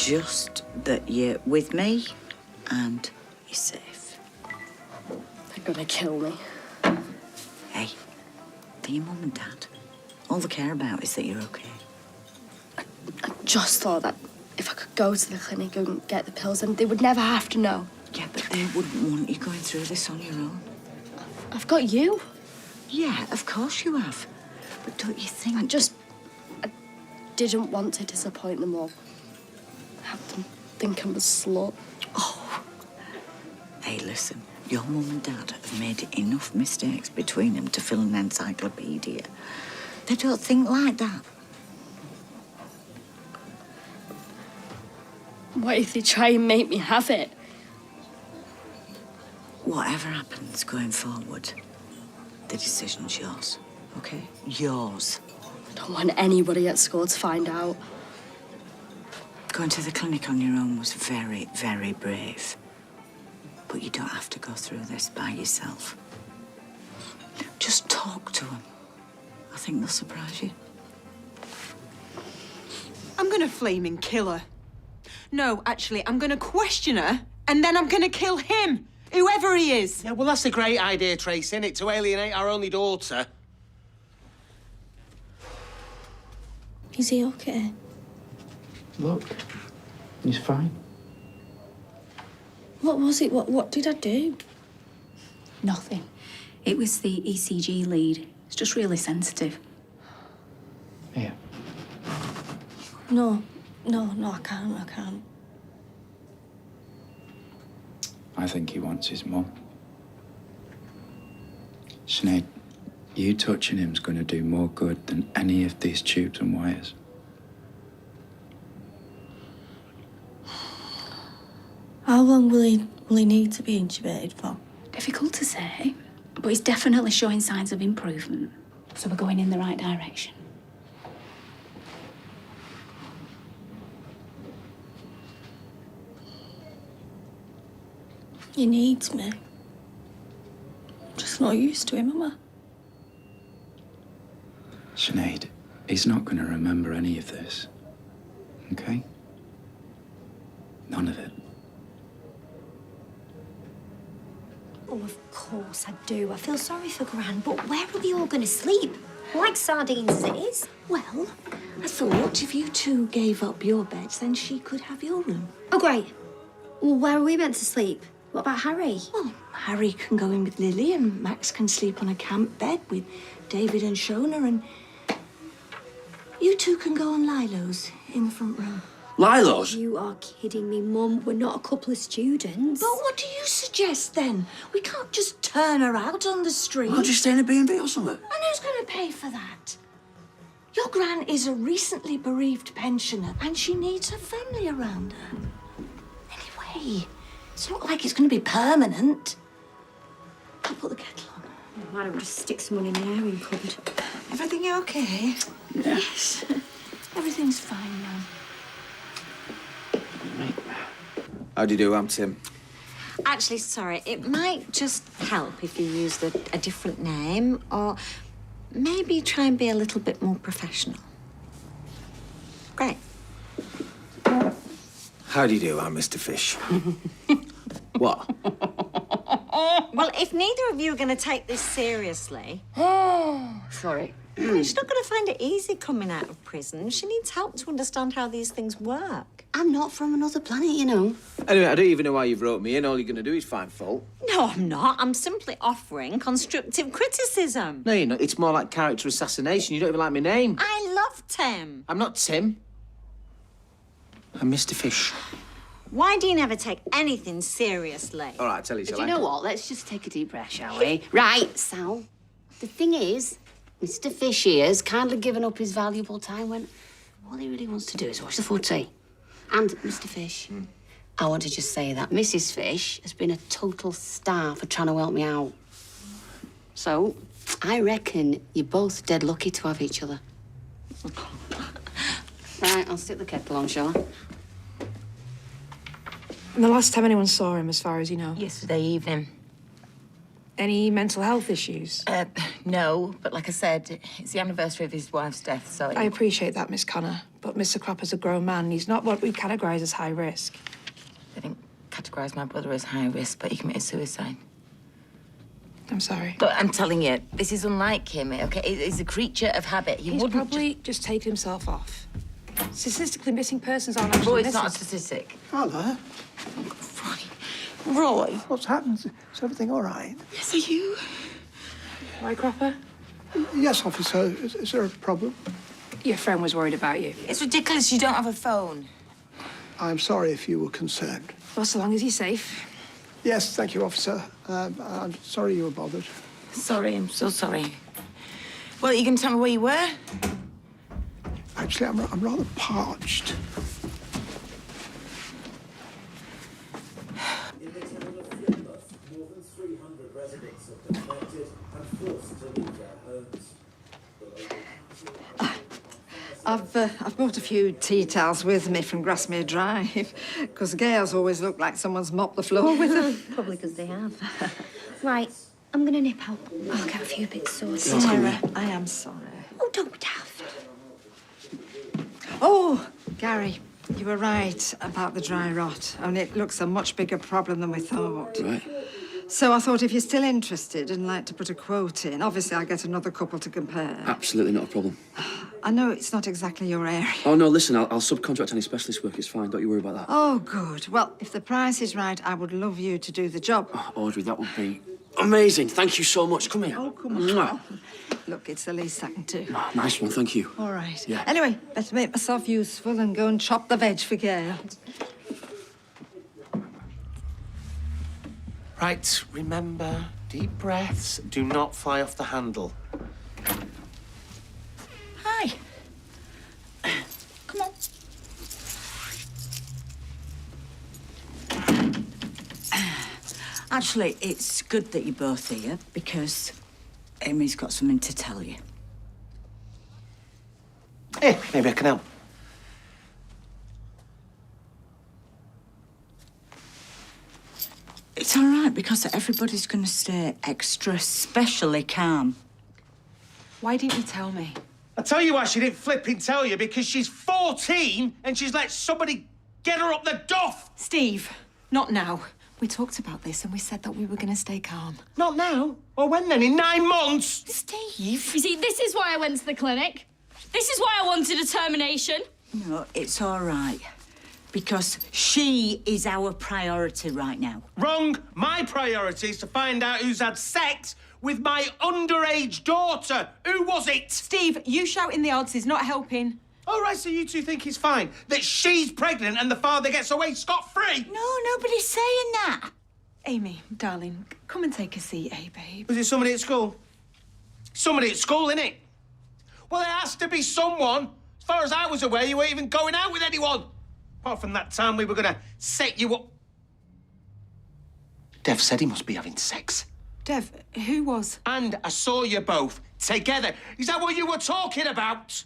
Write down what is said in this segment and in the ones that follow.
Just that you're with me and you're safe. They're gonna kill me. Hey, for your mum and dad, all they care about is that you're okay. I just thought that if I could go to the clinic and get the pills, then they would never have to know. Yeah, but they wouldn't want you going through this on your own. I've got you. Yeah, of course you have. But don't you think... I didn't want to disappoint them or have them think I'm a slut. Oh. Hey, listen, your mum and dad have made enough mistakes between them to fill an encyclopedia. They don't think like that. What if they try and make me have it? Whatever happens going forward, the decision's yours, okay? Yours. I don't want anybody at school to find out. Going to the clinic on your own was very, very brave. But you don't have to go through this by yourself. Just talk to them. I think they'll surprise you. I'm gonna flaming kill her. No, actually, I'm gonna question her, and then I'm gonna kill him, whoever he is. Yeah, well, that's a great idea, Trace, innit? To alienate our only daughter. Is he okay? Look, he's fine. What was it? What did I do? Nothing. It was the ECG lead. It's just really sensitive. Here. No, I can't. I think he wants his mum. Sinead, you touching him's going to do more good than any of these tubes and wires. How long will he need to be intubated for? Difficult to say, but he's definitely showing signs of improvement. So we're going in the right direction. He needs me. I'm just not used to him, am I? Sinead, he's not going to remember any of this. Okay? None of it. Oh, of course I do. I feel sorry for Gran, but where are we all going to sleep? Like sardines as it is. Well, I thought if you two gave up your beds, then she could have your room. Oh, great. Well, where are we meant to sleep? What about Harry? Well, Harry can go in with Lily and Max can sleep on a camp bed with David and Shona, and you two can go on Lilo's in the front room. Lilo's? You are kidding me, Mum. We're not a couple of students. But what do you suggest, then? We can't just turn her out on the street. I'll just stay in a B&B or something. And who's going to pay for that? Your Gran is a recently bereaved pensioner and she needs her family around her. Anyway, it's not like it's going to be permanent. I'll put the kettle on. Why don't we just stick someone in the airing cupboard? Everything okay? Yes. Everything's fine now. How do you do? I'm Tim. Actually, sorry, it might just help if you used a different name, or maybe try and be a little bit more professional. Great. How do you do? I'm Mr. Fish. What? Well, if neither of you are going to take this seriously... Sorry. She's not going to find it easy coming out of prison. She needs help to understand how these things work. I'm not from another planet, you know. Anyway, I don't even know why you've wrote me in. All you're going to do is find fault. No, I'm not. I'm simply offering constructive criticism. No, you're not. It's more like character assassination. You don't even like my name. I love Tim. I'm not Tim. I'm Mr. Fish. Why do you never take anything seriously? All right, I tell you, Do you know what? Let's just take a deep breath, shall we? Right, Sal. The thing is, Mr. Fish here's kindly given up his valuable time when all he really wants to do is watch the footy. And, Mr. Fish, I want to just say that Mrs. Fish has been a total star for trying to help me out. So, I reckon you're both dead lucky to have each other. Right, I'll stick the kettle on, shall I? And the last time anyone saw him, as far as you know? Yesterday evening. Any mental health issues? No, but like I said, it's the anniversary of his wife's death, so... I appreciate that, Miss Connor, but Mr. Cropper's a grown man. He's not what we categorise as high risk. They didn't categorise my brother as high risk, but he committed suicide. I'm sorry. But I'm telling you, this is unlike him, OK? He's a creature of habit. He's wouldn't probably just taken himself off. Statistically, missing persons aren't actually Oh, it's missing. not a statistic. Hello. Roy. What's happened? Is everything all right? Yes, are you? Why, Cropper? Yes, officer. Is there a problem? Your friend was worried about you. It's ridiculous you don't have a phone. I'm sorry if you were concerned. Well, so long as he's safe. Yes, thank you, officer. I'm sorry you were bothered. Sorry, I'm so sorry. Well, you can tell me where you were? Actually, I'm rather parched. I've brought a few tea towels with me from Grasmere Drive, because Gales always look like someone's mopped the floor with them. Probably because they have. Right, I'm going to nip out. I'll get a few bits sorted. Sarah, I am sorry. Oh, don't be daft. Oh, Gary, you were right about the dry rot, and it looks a much bigger problem than we thought. Right. So I thought if you're still interested and like to put a quote in, obviously I'll get another couple to compare. Absolutely not a problem. I know it's not exactly your area. Oh, no, listen, I'll subcontract any specialist work. It's fine. Don't you worry about that. Oh, good. Well, if the price is right, I would love you to do the job. Oh, Audrey, that would be amazing. Thank you so much. Come here. Oh, come on. Mwah. Look, it's the least I can do. Oh, nice one. Thank you. All right. Yeah. Anyway, better make myself useful and go and chop the veg for Gail. Right, remember, deep breaths. Do not fly off the handle. Hi. Come on. Actually, it's good that you're both here because Amy's got something to tell you. Hey, maybe I can help. It's all right because everybody's going to stay extra specially calm. Why didn't you tell me? I tell you why she didn't flipping tell you, because she's 14 and she's let somebody get her up the duff. Steve, not now. We talked about this and we said that we were going to stay calm. Not now. Or when then? In 9 months? Steve! You see, this is why I went to the clinic. This is why I wanted a termination. No, it's all right. Because she is our priority right now. Wrong. My priority is to find out who's had sex with my underage daughter. Who was it? Steve, you shouting the odds is not helping. All right, so you two think it's fine that she's pregnant and the father gets away scot-free? No, nobody's saying that. Amy, darling, come and take a seat, eh, babe? Was it somebody at school? Somebody at school, innit? Well, there has to be someone. As far as I was aware, you weren't even going out with anyone. Apart from that time we were going to set you up. Dev said he must be having sex. Dev, who was? And I saw you both together. Is that what you were talking about?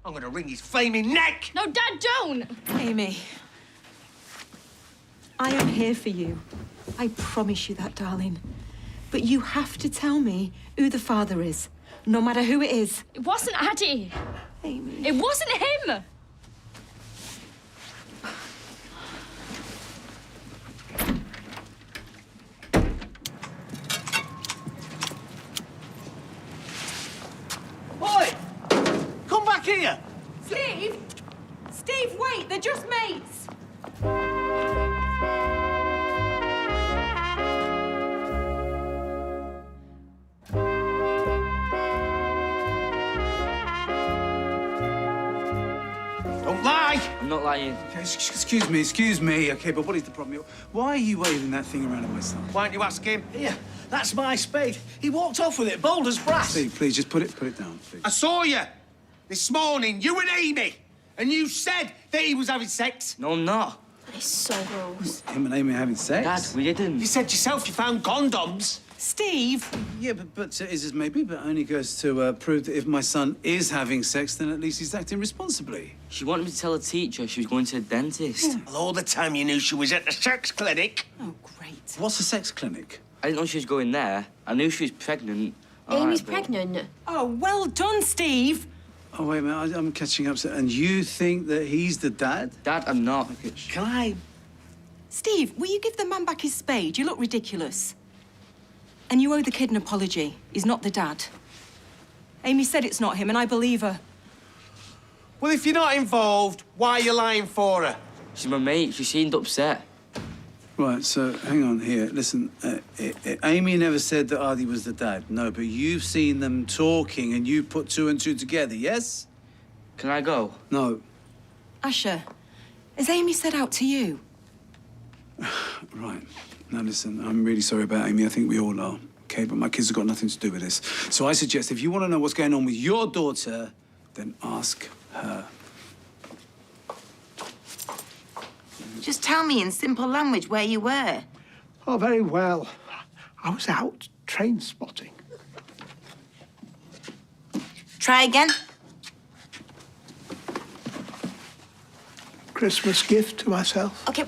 I'm going to wring his flaming neck. No, Dad, don't! Amy, I am here for you. I promise you that, darling. But you have to tell me who the father is, no matter who it is. It wasn't Addy. Amy. It wasn't him. Boy, come back here. Steve! Steve, wait, they're just mates. Don't lie. I'm not lying. Okay, excuse me. Okay, but what is the problem? Why are you waving that thing around at my son? Why don't you ask him? Yeah, that's my spade. He walked off with it, bold as brass. Steve, please, just put it down, please. I saw you this morning, you and Amy, and you said that he was having sex. No, I'm not. It's so gross. Him and Amy having sex? Dad, we didn't. You said yourself you found condoms. Steve! Yeah, but is as maybe, but only goes to prove that if my son is having sex, then at least he's acting responsibly. She wanted me to tell a teacher she was going to a dentist. Well, all the time you knew she was at the sex clinic. Oh, great. What's a sex clinic? I didn't know she was going there. I knew she was pregnant. Amy's but- pregnant. Oh, well done, Steve. Oh, wait a minute, I'm catching up. And you think that he's the dad? Dad, I'm not. Can I? Steve, will you give the man back his spade? You look ridiculous. And you owe the kid an apology. He's not the dad. Amy said it's not him, and I believe her. Well, if you're not involved, why are you lying for her? She's my mate. She seemed upset. Right, so hang on here. Listen, Amy never said that Artie was the dad. No, but you've seen them talking and you put two and two together, yes? Can I go? No. Asher, has Amy said out to you? Right. Now, listen, I'm really sorry about Amy. I think we all are. Okay, but my kids have got nothing to do with this. So I suggest if you want to know what's going on with your daughter, then ask her. Just tell me in simple language where you were. Oh, very well. I was out train spotting. Try again. Christmas gift to myself. Okay,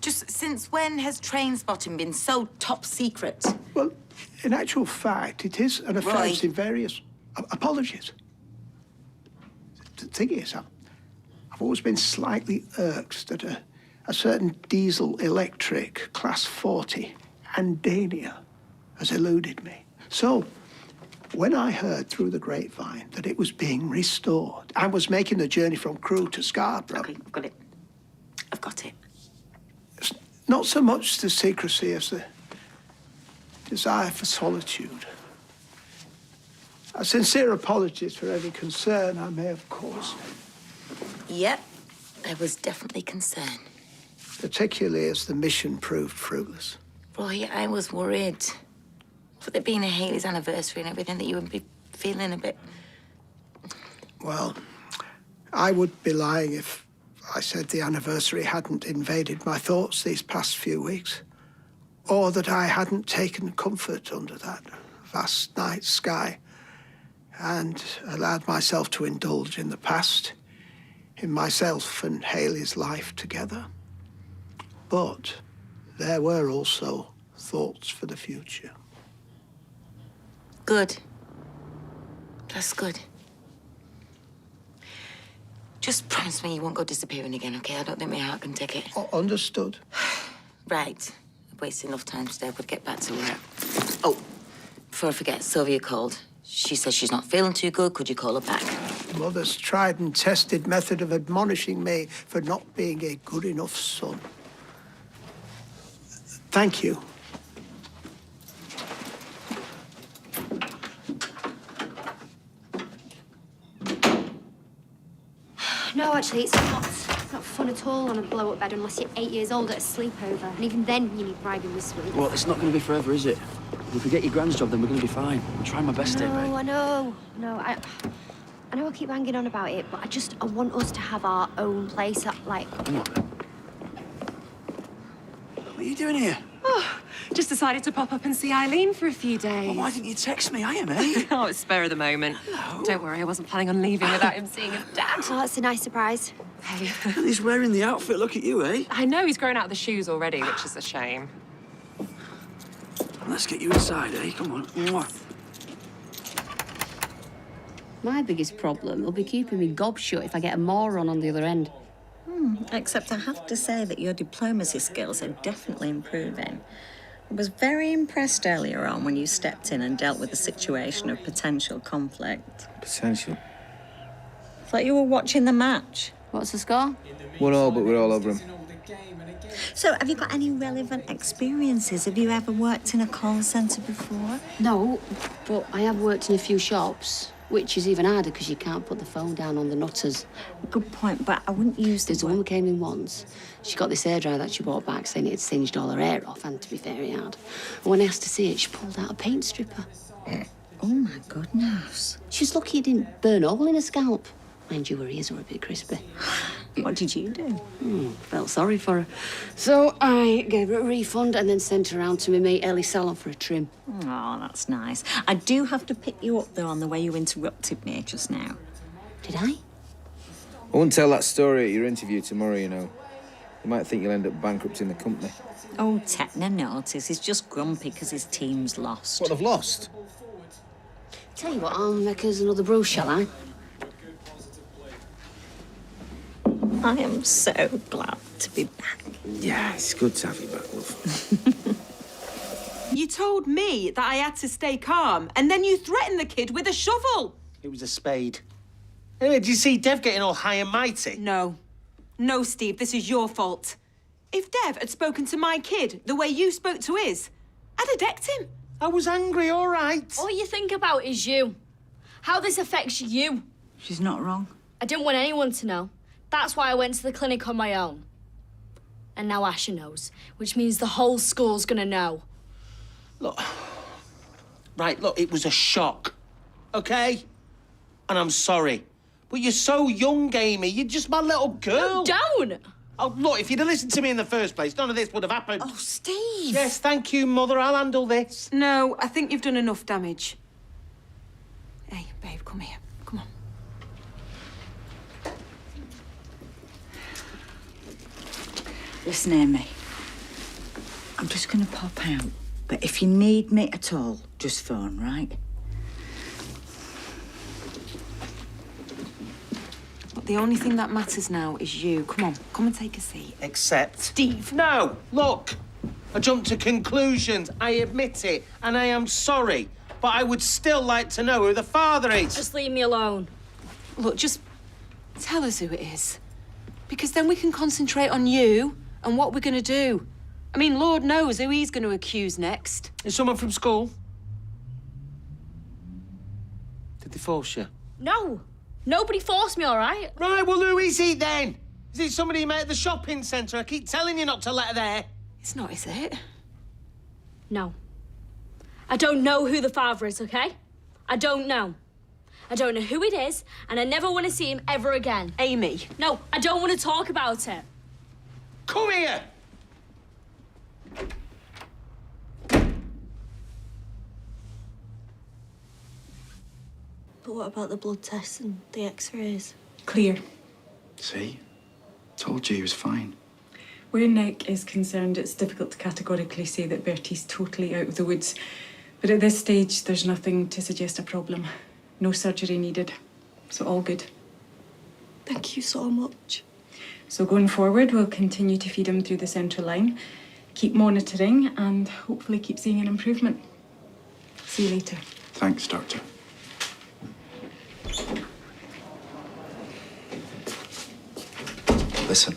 just since when has train spotting been so top secret? Well, in actual fact, it is an offence in various... apologies. The thing is, I've always been slightly irked that a certain diesel electric Class 40 Andania has eluded me. So, when I heard through the grapevine that it was being restored and was making the journey from Crewe to Scarborough... Okay, I've got it. I've got it. It's not so much the secrecy as the desire for solitude. A sincere apologies for any concern I may have caused. Yep, I was definitely concerned. Particularly as the mission proved fruitless. Roy, I was worried. With it being a Hayley's anniversary and everything, that you would be feeling a bit... Well, I would be lying if I said the anniversary hadn't invaded my thoughts these past few weeks. Or that I hadn't taken comfort under that vast night sky and allowed myself to indulge in the past, in myself and Hayley's life together. But there were also thoughts for the future. Good. That's good. Just promise me you won't go disappearing again, okay? I don't think my heart can take it. Understood. Right. I've wasted enough time today. I've got to get back to work. Oh, before I forget, Sylvia called. She says she's not feeling too good. Could you call her back? Mother's tried and tested method of admonishing me for not being a good enough son. Thank you. No, actually, it's not fun at all on a blow-up bed unless you're 8 years old at a sleepover. And even then, you need bribing with sweets. Well, it's not going to be forever, is it? If we get your grand's job, then we're going to be fine. I'm trying my best here, mate. No, I know. No, I know I keep banging on about it, but I want us to have our own place, like... Hang on. What are you doing here? Oh, just decided to pop up and see Eileen for a few days. Well, why didn't you text me? I am, eh? Oh, it's spur of the moment. Hello. Don't worry, I wasn't planning on leaving without him seeing his dad. Oh, that's a nice surprise. Hey. And he's wearing the outfit. Look at you, eh? I know he's grown out of the shoes already, which is a shame. Let's get you inside, eh? Come on. Mwah. My biggest problem will be keeping me gob shut if I get a moron on the other end. Except I have to say that your diplomacy skills are definitely improving. I was very impressed earlier on when you stepped in and dealt with a situation of potential conflict. Potential? It's like you were watching the match. What's the score? 1-1, but we're all over him. So, have you got any relevant experiences? Have you ever worked in a call centre before? No, but I have worked in a few shops, which is even harder because you can't put the phone down on the nutters. Good point, but I wouldn't use There's a woman came in once. She got this hairdryer that she bought back saying it had singed all her hair off, and to be fair, it had. And when I asked to see it, she pulled out a paint stripper. Oh, my goodness. She was lucky it didn't burn a hole in her scalp. Mind you, her ears were a bit crispy. What did you do? Felt sorry for her. So I gave her a refund and then sent her around to my mate Ellie Salon for a trim. Oh, that's nice. I do have to pick you up, though, on the way you interrupted me just now. Did I? I won't tell that story at your interview tomorrow, you know. You might think you'll end up bankrupting the company. Oh, Techna notice. He's just grumpy because his team's lost. What, have lost? Tell you what, I'll make us another brew, shall I? I am so glad to be back. Yeah, it's good to have you back, love. You told me that I had to stay calm, and then you threatened the kid with a shovel. It was a spade. Anyway, did you see Dev getting all high and mighty? No. No, Steve, this is your fault. If Dev had spoken to my kid the way you spoke to his, I'd have decked him. I was angry, all right. All you think about is you. How this affects you. She's not wrong. I didn't want anyone to know. That's why I went to the clinic on my own. And now Asher knows, which means the whole school's gonna know. Look. Right, look, it was a shock. OK? And I'm sorry. But you're so young, Amy. You're just my little girl. Don't! Oh, look, if you'd have listened to me in the first place, none of this would have happened. Oh, Steve! Yes, thank you, Mother. I'll handle this. No, I think you've done enough damage. Hey, babe, come here. Come on. Listen, Amy. I'm just going to pop out. But if you need me at all, just phone, right? But the only thing that matters now is you. Come on, come and take a seat. Except... Steve, no! Look! I jumped to conclusions. I admit it. And I am sorry. But I would still like to know who the father is. Just leave me alone. Look, just tell us who it is. Because then we can concentrate on you and what we're going to do. I mean, Lord knows who he's going to accuse next. Is someone from school? Did they force you? No. Nobody forced me, all right? Right, well, who is he then? Is it somebody you met at the shopping centre? I keep telling you not to let her there. It's not, is it? No. I don't know who the father is, okay? I don't know. I don't know who it is, and I never want to see him ever again. Amy. No, I don't want to talk about it. Come here! But what about the blood tests and the x-rays? Clear. See? Told you he was fine. Where Nick is concerned, it's difficult to categorically say that Bertie's totally out of the woods. But at this stage, there's nothing to suggest a problem. No surgery needed. So all good. Thank you so much. So going forward, we'll continue to feed him through the central line, keep monitoring, and hopefully keep seeing an improvement. See you later. Thanks, Doctor. Listen.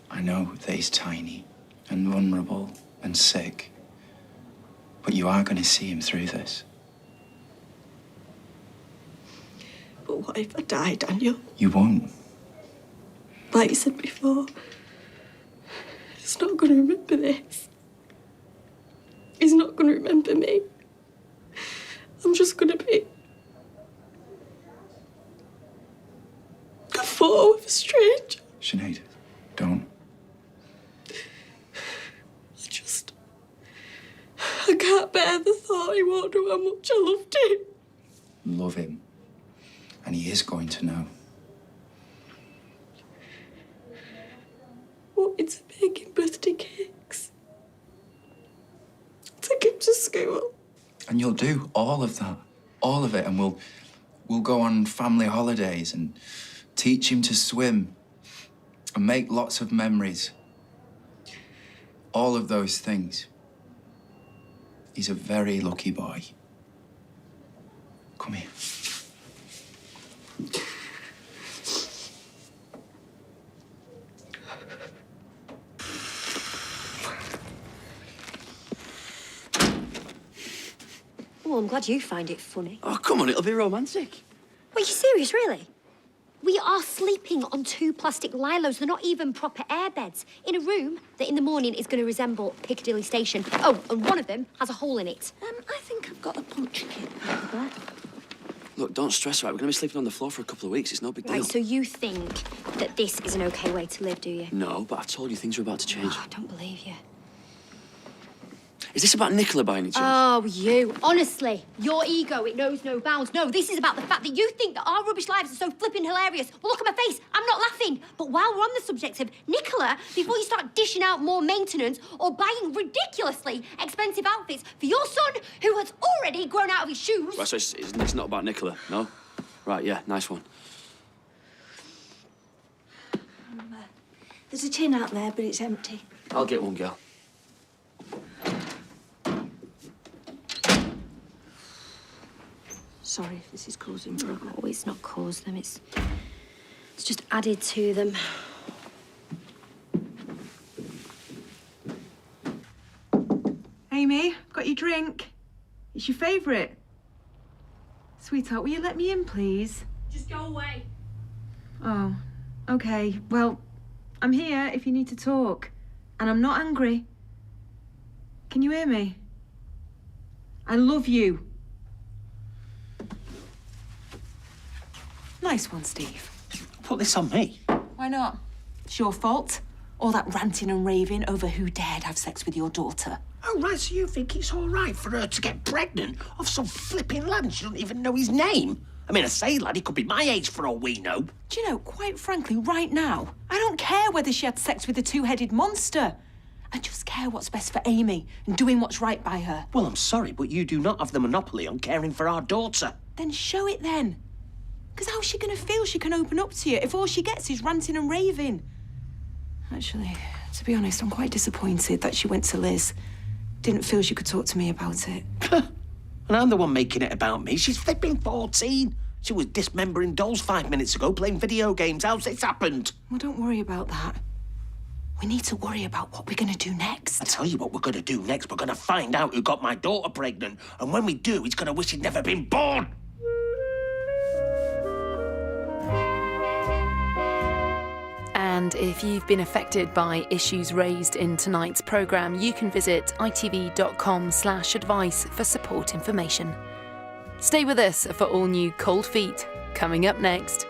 I know that he's tiny and vulnerable and sick, but you are going to see him through this. But what if I die, Daniel? You won't. Like you said before, he's not going to remember this. He's not going to remember me. I'm just going to be a photo of a stranger. Sinead, don't. I can't bear the thought he won't know how much I loved him. Love him. And he is going to know. Wanted to bake him birthday cakes. Take him to school. And you'll do all of that. All of it. And we'll go on family holidays and teach him to swim and make lots of memories. All of those things. He's a very lucky boy. Come here. Oh, I'm glad you find it funny. Oh, come on, it'll be romantic. Wait, you serious, really? We are sleeping on 2 plastic lilos. They're not even proper airbeds. In a room that in the morning is going to resemble Piccadilly Station. Oh, and one of them has a hole in it. I think I've got a punch kit out of bed. Look, don't stress, right? We're going to be sleeping on the floor for a couple of weeks. It's no big deal. Right, so you think that this is an okay way to live, do you? No, but I've told you things are about to change. Oh, I don't believe you. Is this about Nicola by any chance? Oh, you. Honestly, your ego, it knows no bounds. No, this is about the fact that you think that our rubbish lives are so flippin' hilarious. Well, look at my face. I'm not laughing. But while we're on the subject of Nicola, before you start dishing out more maintenance or buying ridiculously expensive outfits for your son, who has already grown out of his shoes... Right, so it's not about Nicola, no? Right, yeah, nice one. There's a tin out there, but it's empty. I'll get one, girl. Sorry if this is causing problems. Oh, it's not caused them. It's just added to them. Amy, got your drink. It's your favourite. Sweetheart, will you let me in, please? Just go away. Oh, okay. Well, I'm here if you need to talk. And I'm not angry. Can you hear me? I love you. Nice one, Steve. Put this on me. Why not? It's your fault. All that ranting and raving over who dared have sex with your daughter. Oh, right, so you think it's all right for her to get pregnant off some flipping lad and she doesn't even know his name? I mean, I say, lad, he could be my age for all we know. Do you know, quite frankly, right now, I don't care whether she had sex with a two-headed monster. I just care what's best for Amy and doing what's right by her. Well, I'm sorry, but you do not have the monopoly on caring for our daughter. Then show it then. Because how's she going to feel she can open up to you if all she gets is ranting and raving? Actually, to be honest, I'm quite disappointed that she went to Liz. Didn't feel she could talk to me about it. And I'm the one making it about me. She's flipping 14. She was dismembering dolls 5 minutes ago, playing video games. How's this happened? Well, don't worry about that. We need to worry about what we're going to do next. I tell you what we're going to do next. We're going to find out who got my daughter pregnant. And when we do, he's going to wish he'd never been born. And if you've been affected by issues raised in tonight's programme, you can visit itv.com/advice for support information. Stay with us for all new Cold Feet coming up next.